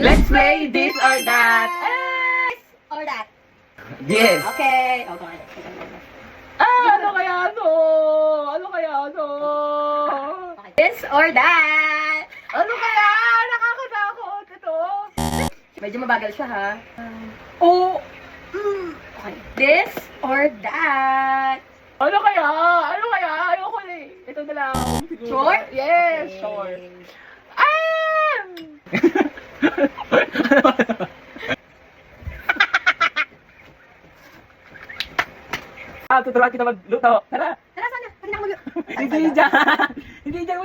Let's play this or that. This or that. Yes. Okay. Oh, go ahead. Ano kaya to? Ano kaya to? Okay. This or that. Ano kaya? Nakakatakot ito. Medyo mabagal siya, ha? Oh. Okay. This or that. Ano kaya? Ano kaya? Ayoko na eh. Ito na lang. Siguro. Short? Yes, Okay. short. Tuturuan kita magluto. Tara. Tara, sana. Pwede na ako mag- Hindi dyan. Hindi dyan.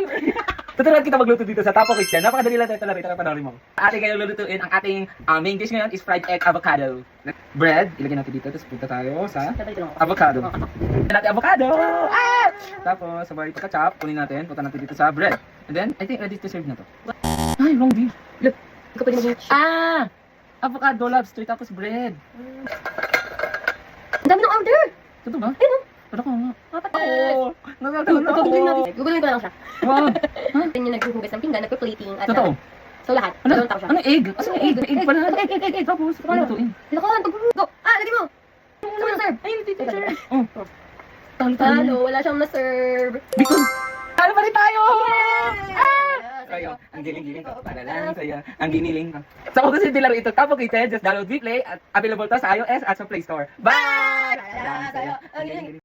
Tuturuan kita magluto dito sa Tapo Kitchen. Napakadali lang tayo. Tara, panoorin mo. Ating ngayon lulutuin. Ang ating main dish ngayon is fried egg avocado. Bread. Ilagay natin dito. Tapos punta tayo sa avocado. Ilagay natin avocado. Tapos, sabay pagka-chop, kunin natin. Punta natin dito sa bread. And then, I think ready to serve na to. Ay, wrong beef. Look. Hindi ko pwede mag- Avocado, lobster, tapos bread. Ang dami ng order. Totoo ba? Ayun, Totoo ko nga. Apat Oo. Nagkakaroon ako. Gugulin ko lang siya. Wow. Yun yung naghuhugas ng pinggan, nagpa-plating. At Totoo. So lahat. Ano? Dalawang tao siya. Ano egg? Ano egg? Egg pala. Egg. Tapos, Ano? lutuin. Dito ko, go! Lagi mo! Saan mo na-serve? Ayun, dito, sir. Oh. Talo. Talo, wala siyang na-serve. Bicol. Talo pa rin tayo! Yes! Sayo, ang giling-giling ko. Para lang sa'yo. Ang giniling ko. So, kung gusto nyo laro ito, Tapo Kitchen, just download Vplay at available to sa iOS at sa Play Store. Bye! Sayo, ang giling.